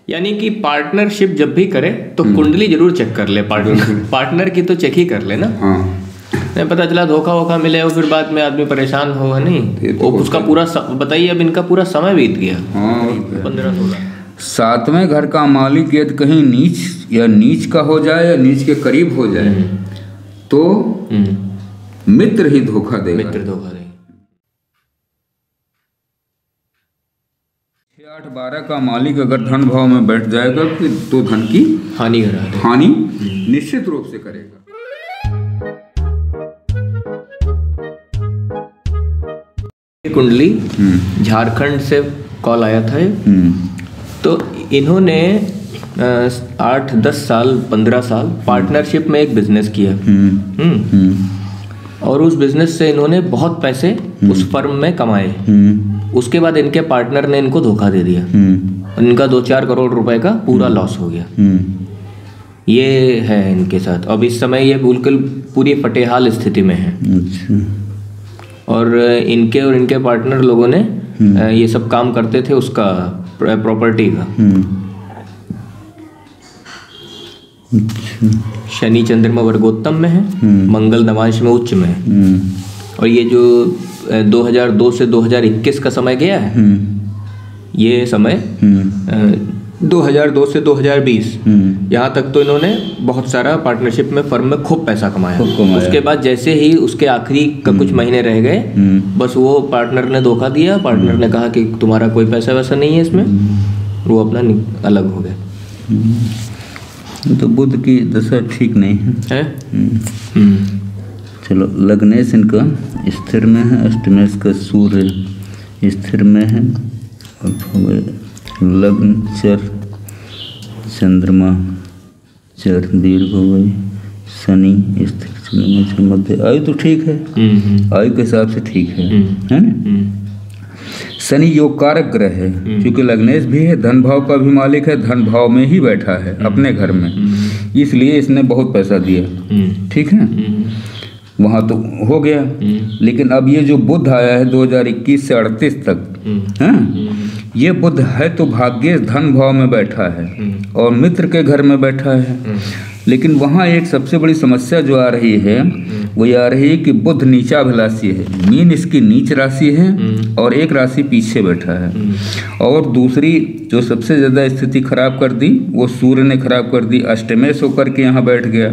यानी कि पार्टनरशिप जब भी करे तो कुंडली जरूर चेक कर ले। पार्टनर की तो चेक ही कर ले ना। हाँ, नहीं पता चला धोखा वोखा मिले और फिर बाद में आदमी परेशान हो, है नहीं। तो उसका पूरा बताइए, अब इनका पूरा समय बीत गया। हाँ, 15-16। सातवें घर का मालिक यदि कहीं नीच का हो जाए या नीच के करीब हो जाए तो मित्र ही धोखा देगा। मित्र धोखा देगा। 6, 8, 12 का मालिक अगर धन भाव में बैठ जाएगा तो धन की हानि निश्चित रूप से करेगा। कुंडली झारखंड से कॉल आया था। तो इन्होंने 8-10 साल 15 साल पार्टनरशिप में एक बिजनेस किया। और उस बिजनेस से इन्होंने बहुत पैसे उस फर्म में कमाए। उसके बाद इनके पार्टनर ने इनको धोखा दे दिया। इनका 2-4 करोड़ रुपए का पूरा लॉस हो गया। ये है इनके साथ। अब इस समय ये बिल्कुल पूरी फटेहाल स्थिति में है। और इनके और इनके पार्टनर लोगों ने ये सब काम करते थे उसका प्रॉपर्टी का। शनि चंद्रमा वर्गोत्तम में है, मंगल नवांश में उच्च में है। और ये जो 2002 से 2021 का समय गया है, ये समय 2002 से 2020 यहाँ तक तो इन्होंने बहुत सारा पार्टनरशिप में फर्म में खूब पैसा कमाया। उसके बाद जैसे ही उसके आखिरी का कुछ महीने रह गए, बस वो पार्टनर ने धोखा दिया। पार्टनर ने कहा कि तुम्हारा कोई पैसा वैसा नहीं है इसमें, वो अपना अलग हो गया। तो बुध की दशा ठीक नहीं है। चलो, लग्नेश इनका स्थिर में है, अष्टमेश का सूर्य स्थिर में है, और लग्न चर चंद्रमा चर दीर्घ हो गई, शनि स्थिर मध्य। आयु तो ठीक है, आयु के हिसाब से ठीक है ना। शनि योग कारक ग्रह है, क्योंकि लग्नेश भी है, धन भाव का भी मालिक है, धन भाव में ही बैठा है अपने घर में, इसलिए इसने बहुत पैसा दिया। ठीक है, वहाँ तो हो गया। लेकिन अब ये जो बुध आया है 2021 से 38 तक, ये बुध है तो भाग्य धन भाव में बैठा है और मित्र के घर में बैठा है। लेकिन वहाँ एक सबसे बड़ी समस्या जो आ रही है वो ये आ रही है कि बुध नीचाभिलाषी है। मीन इसकी नीच राशि है और एक राशि पीछे बैठा है। और दूसरी जो सबसे ज़्यादा स्थिति खराब कर दी वो सूर्य ने खराब कर दी, अष्टमेश होकर के यहाँ बैठ गया।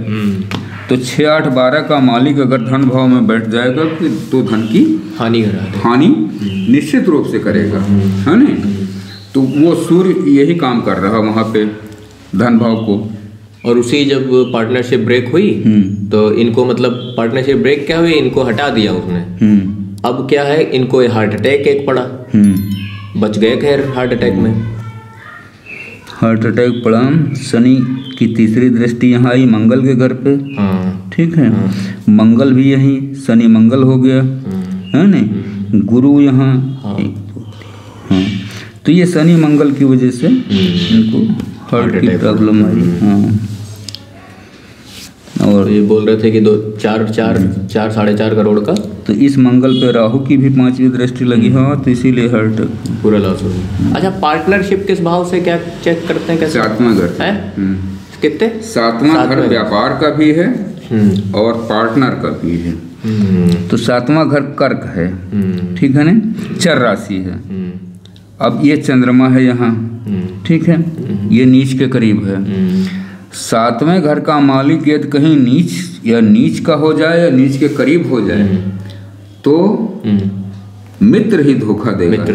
तो 6, 8, 12 का मालिक अगर धन भाव में बैठ जाएगा तो धन की हानि निश्चित रूप से करेगा, है ना। तो वो सूर्य यही काम कर रहा वहाँ पे धन भाव को। और उसी जब पार्टनरशिप ब्रेक हुई तो इनको, मतलब पार्टनरशिप ब्रेक क्या हुई, इनको हटा दिया उसने। अब क्या है, इनको हार्ट अटैक एक पड़ा। बच गए खैर हार्ट अटैक में। हार्ट अटैक पड़ा। शनि की तीसरी दृष्टि यहाँ आई मंगल के घर पे। ठीक है, मंगल भी यहीं, शनि मंगल हो गया, है ना। गुरु यहाँ, तो ये शनि मंगल की वजह से इनको हार्ट की प्रॉब्लम आई। और ये बोल रहे थे कि 4-4.5 करोड़ का। तो इस मंगल पे राहु की भी 5वीं दृष्टि लगी। हाँ, तो इसीलिए हार्ट पूरा लॉस हो गया। अच्छा, पार्टनरशिप किस भाव से क्या चेक करते हैं, कैसे? 7वां घर है। कितने? 7वां घर व्यापार का भी है और पार्टनर का भी है। तो 7वां घर कर्क है, ठीक है ना, चर राशि है। अब ये चंद्रमा है यहाँ, ठीक है, ये नीच के करीब है। 7वें घर का मालिक यदि कहीं नीच का हो जाए या नीच के करीब हो जाए तो मित्र ही धोखा देगा।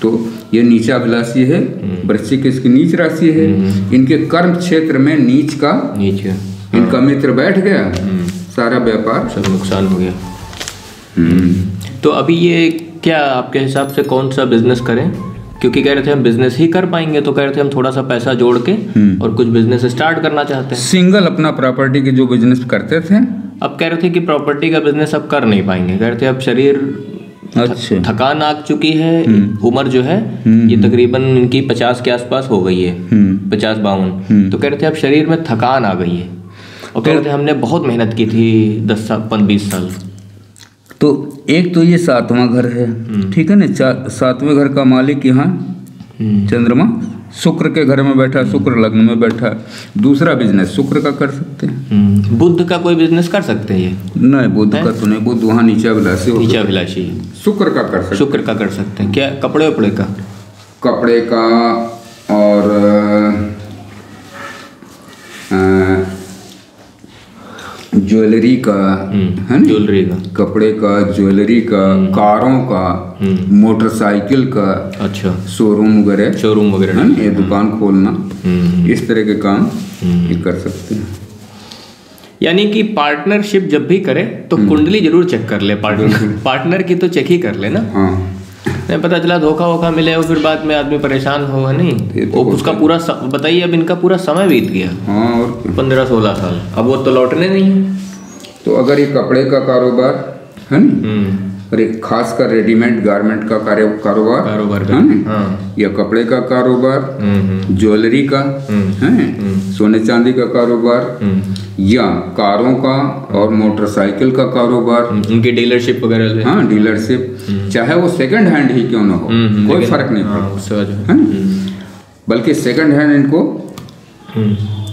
तो ये नीचाभिलाषी है, वृश्चिक इसकी नीच राशि है। इनके कर्म क्षेत्र में नीच इनका मित्र बैठ गया, सारा व्यापार सब नुकसान हो गया। तो अभी ये क्या आपके हिसाब से कौन सा बिजनेस करें? क्योंकि कह रहे थे हम बिजनेस ही कर पाएंगे, तो कह रहे थे हम थोड़ा सा पैसा जोड़ के और कुछ बिजनेस स्टार्ट करना चाहते हैं। सिंगल अपना प्रॉपर्टी के जो बिजनेस करते थे, अब कह रहे थे कि प्रॉपर्टी का बिजनेस अब कर नहीं पाएंगे। कह रहे थे अब शरीर थकान आ चुकी है, उम्र जो है ये तकरीबन इनकी 50 के आसपास हो गई है, 50-52। तो कह रहे थे अब शरीर में थकान आ गई है और कह रहे थे हमने बहुत मेहनत की थी 10-20 साल। तो एक तो ये 7वां घर है, ठीक है ना। 7वें घर का मालिक यहाँ चंद्रमा शुक्र के घर में बैठा, शुक्र लग्न में बैठा, दूसरा बिजनेस शुक्र का कर सकते हैं। बुध का कोई बिजनेस कर सकते हैं ये? नहीं, बुध का तो नहीं, बुध वहाँ नीचाभिलाषी हो, नीचाभिलाषी। शुक्र का कर सकते हैं। शुक्र का कर सकते हैं। क्या कपड़े वपड़े का? कपड़े का और ज्वेलरी का, है ना, ज्वेलरी का, कपड़े का, ज्वेलरी का, कारों का, मोटरसाइकिल का, अच्छा, शोरूम वगैरह है, ये दुकान खोलना, इस तरह के काम ये कर सकते हैं। यानी कि पार्टनरशिप जब भी करे तो कुंडली जरूर चेक कर ले। पार्टनर की तो चेक ही कर ले ना। हाँ, नहीं पता चला धोखा वोखा मिले और फिर बाद में आदमी परेशान हो, है नहीं तो उसका पूरा बताइए। अब इनका पूरा समय बीत गया। हाँ, और 15-16 साल, अब वो तो लौटने नहीं है। तो अगर ये कपड़े का कारोबार है ना, और एक खास कर रेडीमेड गारमेंट का कारोबार है ना, या कपड़े का कारोबार, ज्वेलरी का है, सोने चांदी का कारोबार, या कारों का और मोटरसाइकिल का कारोबार, उनकी डीलरशिप वगैरह। हाँ, डीलरशिप, चाहे वो सेकंड हैंड ही क्यों ना हो, कोई फर्क नहीं पड़ता है, बल्कि सेकंड हैंड इनको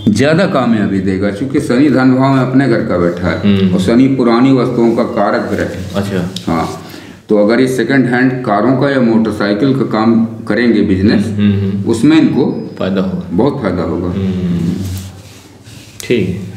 ज्यादा कामयाबी देगा, क्योंकि शनि धन भाव में अपने घर का बैठा है और शनि पुरानी वस्तुओं का कारक ग्रह है। अच्छा। हाँ, तो अगर ये सेकंड हैंड कारों का या मोटरसाइकिल का काम करेंगे बिजनेस, उसमें इनको फायदा होगा, बहुत फायदा होगा। ठीक है।